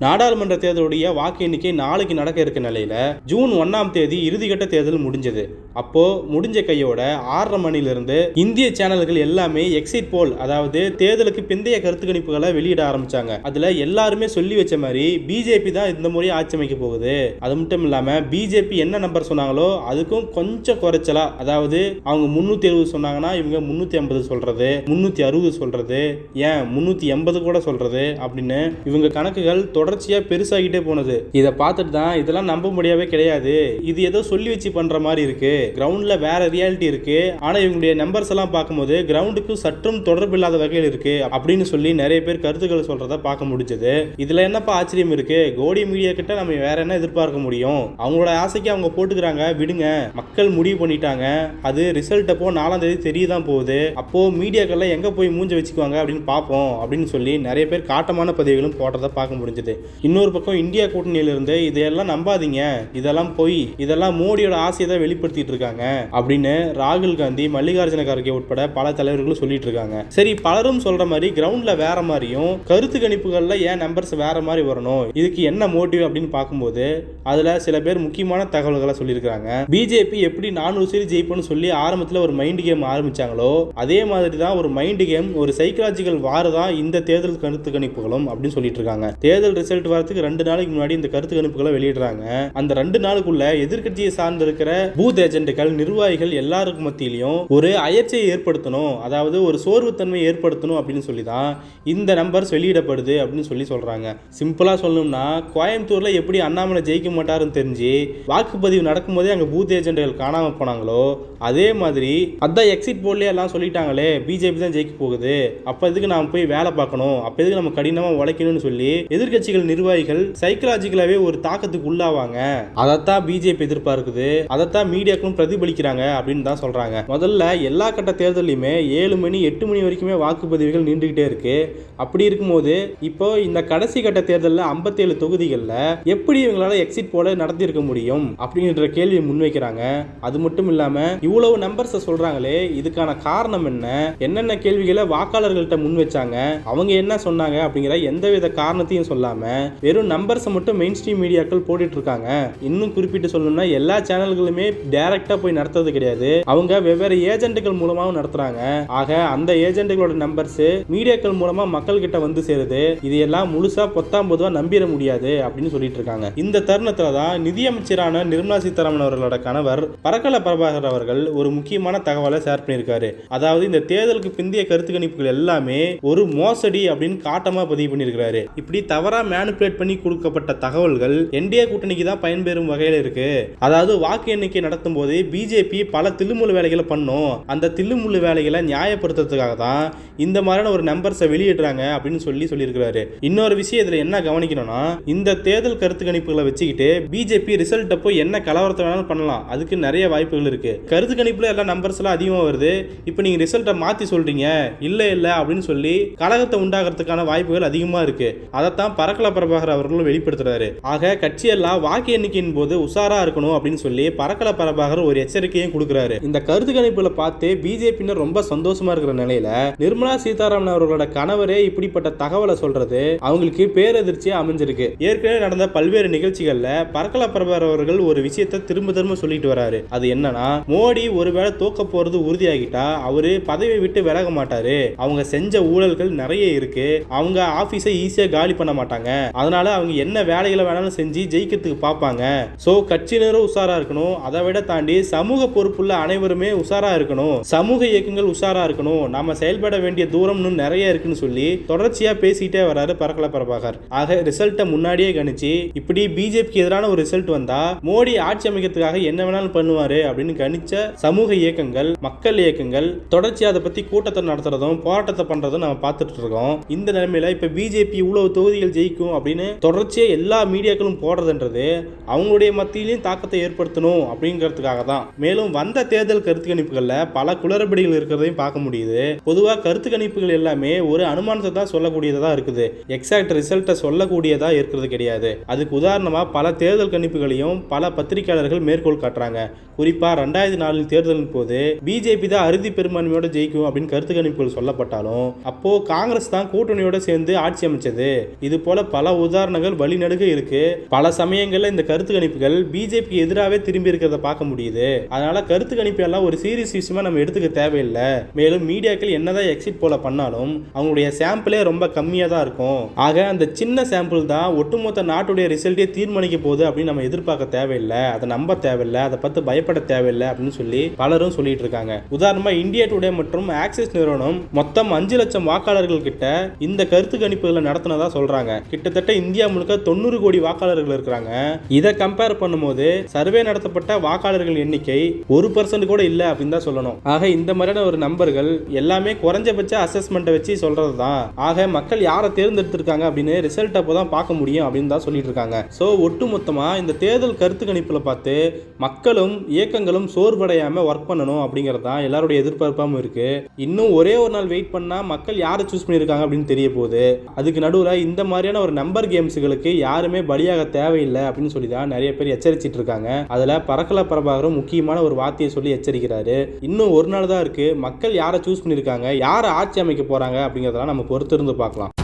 நாடாளுமன்ற தேர்தலுடைய வாக்கு எண்ணிக்கை நாளைக்கு நடக்க இருக்க நிலையில ஜூன் 1ஆம் தேதி இறுதிக்கட்ட தேர்தல் முடிஞ்சது. அப்போ முடிஞ்ச கையோட 6:30 மணிலிருந்து இந்திய சேனல்கள் எல்லாமே எக்ஸிட் போல், அதாவது தேர்தலுக்கு பிந்தைய கருத்து கணிப்புகளை வெளியிட ஆரம்பிச்சாங்க. அதுல எல்லாருமே சொல்லி வச்ச மாதிரி பிஜேபி தான் இந்த முறை ஆட்சி அமைக்க போகுது. அது மட்டும் இல்லாம பிஜேபி என்ன நம்பர் சொன்னாங்களோ அதுக்கும் கொஞ்சம் குறைச்சலா, அதாவது அவங்க 370 சொன்னாங்கன்னா இவங்க 350 சொல்றது, 360 சொல்றது, ஏன் 380 கூட சொல்றது அப்படின்னு இவங்க கணக்குகள் தொடர்ச்சியா பெருசாகிட்டே போனது. இதை பார்த்துட்டு தான் இதெல்லாம் நம்ப முடியவே கிடையாது, இது ஏதோ சொல்லி வச்சு பண்ற மாதிரி இருக்கு, கிரவுண்ட்ல வேற ரியாலிட்டி இருக்கு, ஆனா இவங்களுடைய நம்பர்ஸ் எல்லாம் பார்க்கும்போது கிரவுண்டுக்கு சற்றும் தொடர்பு இல்லாத வகையில் இருக்கு அப்படின்னு சொல்லி நிறைய பேர் கருத்துக்கள் சொல்றத பார்க்க முடிஞ்சது. இதுல என்னப்பா ஆச்சரியம் இருக்கு? கோடி மீடியா கிட்ட நம்ம வேற என்ன எதிர்பார்க்க முடியும்? அவங்களோட ஆசைக்கு அவங்க போட்டுக்கிறாங்க, விடுங்க. மக்கள் முடிவு பண்ணிட்டாங்க, அது ரிசல்ட் அப்போ 4ஆம் தேதி தெரியதான் போகுது, அப்போ மீடியாக்கள்லாம் எங்க போய் மூஞ்ச வச்சுக்குவாங்க அப்படின்னு பார்ப்போம் அப்படின்னு சொல்லி நிறைய பேர் காட்டமான பதிவுகளும் போட்டதை பார்க்க முடிஞ்சது. இன்னொரு பக்கம் இந்தியா கூட்டணியிலிருந்து இதையெல்லாம் நம்பாதீங்க, இதெல்லாம் போய், இதெல்லாம் மோடியோட ஆசையை தான் வெளிப்படுத்திட்டு இருக்காங்க அப்படின்னு ராகுல் காந்தி, மல்லிகார்ஜுன கார்கே உட்பட பல தலைவர்களும் சொல்லிட்டு இருக்காங்க. சரி, பலரும் சொல்ற மாதிரி கிரவுண்ட்ல வேற மாதிரியும் கருத்து கணிப்புகள்ல ஏன் நம்பர்ஸ் வேற மாதிரி வரணும், இதுக்கு என்ன மோட்டிவ் அப்படின்னு பார்க்கும்போது அதுல சில பேர் முக்கியமான தகவல்களை சொல்லியிருக்காங்க. பிஜேபி எப்படி 400 சீட் ஜெயிப்புன்னு சொல்லி ஆரம்பத்தில் ஒரு மைண்ட் கேம் ஆரம்பிச்சாங்களோ அதே மாதிரி தான் ஒரு மைண்ட் கேம், ஒரு சைக்கலாஜிக்கல் வார் தான் இந்த தேர்தல் கருத்து கணிப்புகளும் அப்படின்னு சொல்லிட்டு இருக்காங்க. தேர்தல் ரிசல்ட் வரதுக்கு 2 நாளைக்கு முன்னாடி இந்த கருத்து கணிப்புகளை வெளியிடுறாங்க. அந்த 2 நாளுக்குள்ள எதிர்கட்சியை சார்ந்து இருக்கிற பூத் ஏஜென்ட்கள், நிர்வாகிகள் எல்லாருக்கும் மத்தியிலையும் ஒரு அயற்சியை ஏற்படுத்தணும், அதாவது ஒரு சோர்வுத்தன்மையை ஏற்படுத்தணும் அப்படின்னு சொல்லி தான் இந்த நம்பர்ஸ் வெளியிடப்படுது அப்படின்னு சொல்லி சொல்றாங்க. சிம்பிளா சொல்லணும்னா, கோயம்புத்தூர்ல எப்படி அண்ணாமலை ஜெயிக்க மாட்டாருன்னு தெரிஞ்சு வாக்குப்பதிவு நடக்கும் போதே அங்க பூத் ஏஜென்ட்கள் காணாம போனாங்களோ அதே மாதிரி அதான் எக்ஸிட் போல்லே எல்லாம் சொல்லிட்டாங்களே பிஜேபி தான் ஜெயிக்க போகுது, அப்ப எதுக்கு நாம போய் வேலை பார்க்கணும், அப்ப எதுக்கு நம்ம கடினமா உழைக்கணும்னு சொல்லி எதிர்கட்சிகள் நிர்வாகிகள் சைக்கலாஜிக்கலாவே ஒரு தாக்கத்துக்கு உள்ளாவாங்க. அதைத்தான் பிஜேபி எதிர்பார்க்குது, அதைத்தான் மீடியாக்களும் பிரதிபலிக்கிறாங்க அப்படின்னு தான் சொல்றாங்க. முதல்ல எல்லா கட்ட தேர்தலையுமே 7 மணி 8 மணி வரைக்குமே வாக்குப்பதிவுகள் நின்றுகிட்டே இருக்கு. அப்படி இருக்கும்போது இப்போ இந்த கடைசி கட்ட தேர்தலில் 57 தொகுதிகளில் எப்படி இவங்களால எக்ஸிட் போல நடத்தி இருக்க முடியும் அப்படின்ற கேள்வியை முன்வைக்கிறாங்க. அது மட்டும் இல்லாம இவ்வளவு நம்பர்ஸ் சொல்றாங்களே, இதுக்கான காரணம் என்ன, என்னென்ன கேள்விகளை வாக்காளர்கள்ட்ட முன் வச்சாங்க, அவங்க என்ன சொன்னாங்க அப்படிங்கிற எந்தவித காரணத்தையும் சொல்லாம வெறும் நம்பர்ஸ் மட்டும் மெயின் ஸ்ட்ரீம் மீடியாக்கள் போட்டுட்டு இருக்காங்க. இன்னும் குறிப்பிட்டு சொல்லணும்னா எல்லா சேனல்களுமே டைரக்டா போய் நடத்துறது கிடையாது, அவங்க வெவ்வேறு ஏஜென்ட்கள் மூலமாவும் நடத்துறாங்க. ஆக அந்த ஏஜென்ட்களோட நம்பர்ஸ் மீடியாக்கள் மூலமா மக்கள் கிட்ட வந்து சேருது. இதையெல்லாம் முழுசா பொத்தாம்பதுவா நம்பிட முடியாது அப்படின்னு சொல்லிட்டு இருக்காங்க. இந்த தருணத்துல தான் நிதியமைச்சரான நிர்மலா சீதாராமன் அவர்களோட கணவர் பரக்கல பிரபாகர் அவர்கள் ஒரு முக்கியமான தகவலை ஷேர் பண்ணியிருக்காரு. அதாவது இந்த தேர்தலுக்கு பிந்தைய கருத்து கணிப்புகள் எல்லாமே ஒரு மோசடி அப்படின்னு காட்டமா பதிவு பண்ணியிருக்காரு. இப்படி தவறா மேனிபுலேட் பண்ணி கொடுக்கப்பட்ட தகவல்கள் என்டிஏ கூட்டணிக்கு தான் பயன்பெறும் வகையில் இருக்கு. அதாவது வாக்கு எண்ணிக்கை நடத்தும் போது பிஜேபி பல தில்லுமுள்ளு வேலைகளை பண்ணும், அந்த தில்லுமுள்ளு வேலைகளை நியாயப்படுத்துறதுக்காக தான் இந்த மாதிரியான ஒரு நம்பர்ஸை வெளியிடுறாங்க அப்படின்னு சொல்லியிருக்கிறாரு. இன்னொரு விஷயம் இதுல என்ன கவனிக்கணும்னா, இந்த தேர்தல் கருத்து கணிப்புகளை வச்சுக்கிட்டு பிஜேபி ரிசல்ட் அப்போ என்ன கலவரத்தை வேணாலும் பண்ணலாம், அதுக்கு நிறைய வாய்ப்புகள் இருக்கு. கருத்து கணிப்புல எல்லாம் நம்பர்ஸ் எல்லாம் அதிகமாக வருது, இப்போ நீங்க ரிசல்ட்டை மாத்தி சொல்றீங்க இல்ல அப்படின்னு சொல்லி கலகத்தை உண்டாகிறதுக்கான வாய்ப்புகள் அதிகமா இருக்கு. அதைத்தான் பரக்கல பிரபாகர் அவர்களும் வெளிப்படுத்துறாரு. ஆக கட்சியெல்லாம் வாக்கு எண்ணிக்கையின் போது உஷாரா இருக்கணும் அப்படின்னு சொல்லி பரக்கல பிரபாகர் ஒரு எச்சரிக்கையும் கொடுக்கிறாரு. இந்த கருத்து கணிப்புல பார்த்து பிஜேபியினர் ரொம்ப சந்தோஷமா இருக்கிற நிலையில நிர்மலா சீதாராமன் அவர்களோட கணவரே இப்படிப்பட்ட தகவலை சொல்றது அவங்களுக்கு பேரதிர்ச்சியா அமைஞ்சிருக்கு. ஏற்கனவே நடந்த பல்வேறு நிகழ்ச்சிகள்ல பரக்கல பிரபாகர் அவர்கள் ஒரு விஷயத்தை திரும்ப திரும்ப சொல்லிட்டு வராரு. அது என்னன்னா, மோடி ஒருவேளை தோக்க போறது உறுதியாகிட்டா அவரு பதவியை விட்டு விலக மாட்டாரு, அவங்க செஞ்ச ஊழல்கள் நிறைய இருக்கு, அவங்க ஆபீஸை ஈஸியா காலி பண்ண மாட்டாங்க, அதனால அவங்க என்ன வேலைகளை வேணாலும் செஞ்சு ஜெயிக்கிறதுக்கு பார்ப்பாங்க. சோ கட்சியினரும் உஷாரா இருக்கணும், அதை விட தாண்டி சமூக பொறுப்புள்ள அனைவருமே உஷாரா இருக்கணும், சமூக இயக்கங்கள் உஷாரா இருக்கணும், நாம செயல்பட வேண்டிய தூரம் நிறைய இருக்குன்னு சொல்லி தொடர்ச்சியா பேசிட்டே வராரு பரக்கல பிரபாகர். ஆக ரிசல்ட்டை முன்னாடியே கணிச்சு இப்படி பிஜேபிக்கு எதிரான ஒரு ரிசல்ட் வந்தா மோடி ஆட்சி அமைக்கிறதுக்காக என்ன வேணாலும் பண்ணுவாரு அப்படின்னு கணிச்ச சமூக இயக்கங்கள், மக்கள் இயக்கங்கள் தொடர்ச்சியா அதை பத்தி கூட்டத்தை நடத்துறதும் போராட்டத்தை பண்றதும் நம்ம பார்த்துட்டு இருக்கோம். இந்த நிலைமையில இப்ப பிஜேபி இவ்வளவு தொகுதிகள் ஜெயிக்கும் அப்படின்னு தொடர்ச்சியா எல்லா மீடியாக்களும் போடுறதுன்றது அவங்களுடைய மத்தியிலையும் தாக்கத்தை ஏற்படுத்தணும் அப்படிங்கிறதுக்காக தான். மேலும் வந்த தேர்தல் கருத்து கணிப்புகள்ல பல குளறுபடிகள் இருக்கிறதையும் பார்க்க முடியுது. பொதுவா கருத்து கணிப்புகள் எல்லாமே ஒரு அனுமானத்தை தான் சொல்லக்கூடியதா இருக்குது, எக்ஸாக்ட் ரிசல்ட்டை சொல்லக்கூடியதா இருக்கிறது கிடையாது. அதுக்கு உதாரணமா பல தேர்தல் கணிப்புகளையும் பல பத்திரிகையாளர்கள் மேற்கோள் காட்டுறாங்க. குறிப்பா 2004 தேர்தலின் போது பிஜேபி தான் அறுதி பெரும்பான்மையோட ஜெயிக்கும் அப்படின்னு கருத்து கணிப்புகள் சொல்லப்பட்டாலும் அப்போ காங்கிரஸ் தான் கூட்டணியோட சேர்ந்து ஆட்சி அமைச்சது. இது போல பல உதாரணங்கள் வழிநடுக இருக்கு. பல சமயங்கள்ல இந்த கருத்து கணிப்புகள் பிஜேபி எதிராகவே திரும்பி இருக்கிறத பார்க்க முடியுது. அதனால கருத்து கணிப்பு எல்லாம் ஒரு சீரியஸ் விஷயமா நம்ம எடுத்துக்க தேவையில்லை. மேலும் மீடியாக்கள் என்னதான் எக்ஸிட் போல பண்ணாலும் அவங்களுடைய சாம்பிளே ரொம்ப கம்மியா தான் இருக்கும். ஆக அந்த சின்ன சாம்பிள் தான் ஒட்டுமொத்த நாட்டுடைய ரிசல்ட்டே தீர்மானிக்க போகுது அப்படின்னு நம்ம எதிர்பார்க்க தேவையில்லை, அதை நம்ப தேவையில்லை, அதை பத்தி பயப்பட தேவையில்லை அப்படின்னு சொல்லி பலரும் சொல்லிட்டு இருக்காங்க. உதாரணமா இந்தியா டுடே மற்றும் ஆக்சிஸ் நிறுவனம் மொத்தம் 5 லட்சம் வாக்காளர்கள் கிட்ட இந்த கருத்து கணிப்புகளை நடத்தினதா சொல்றாங்க. கிட்டத்தட்ட இந்தியா முழுக்க 90 கோடி வாக்காளர்கள் இருக்கிறாங்க. இதை கம்பேர் பண்ணும்போது சர்வே நடத்தப்பட்ட வாக்காளர்கள் எண்ணிக்கை 1% கூட இல்ல அப்படின்னு தான் சொல்லணும். ஆக இந்த மாதிரியான ஒரு நம்பர்கள் எல்லாமே குறைஞ்சபட்ச அசஸ்மெண்ட்டை வச்சு சொல்றது தான். ஆக மக்கள் யாரை தேர்ந்தெடுத்திருக்காங்க அப்படின்னு ரிசல்ட் அப்போதான் பார்க்க முடியும் அப்படின்னு தான் சொல்லிட்டு இருக்காங்க. சோ ஒட்டுமொத்தமா இந்த தேர்தல் கருத்து கணிப்புல பார்த்து மக்களும் இயக்கங்களும் சோர்வடையாம ஒர்க் பண்ணணும் அப்படிங்கிறது தான் எல்லாருடைய எதிர்பார்ப்பாகவும் இருக்கு. இன்னும் ஒரே ஒரு நாள் வெயிட் பண்ணா மக்கள் யாரை சூஸ் பண்ணியிருக்காங்க அப்படின்னு தெரிய போகுது. அதுக்கு நடுவில் இந்த மாதிரியான ஒரு நம்பர் கேம்ஸுகளுக்கு யாருமே பலியாக தேவையில்லை அப்படின்னு சொல்லி தான் நிறைய பேர் எச்சரிச்சிட்டு இருக்காங்க. அதுல பரக்கல பிரபாகரும் முக்கியமான ஒரு வார்த்தையை சொல்லி எச்சரிக்கிறாரு. இன்னும் ஒரு நாள் தான் இருக்கு. மக்கள் யாரை சூஸ் பண்ணியிருக்காங்க, யாரை ஆட்சி அமைக்க போறாங்க அப்படிங்கிறதெல்லாம் நம்ம பொறுத்திருந்து பார்க்கலாம்.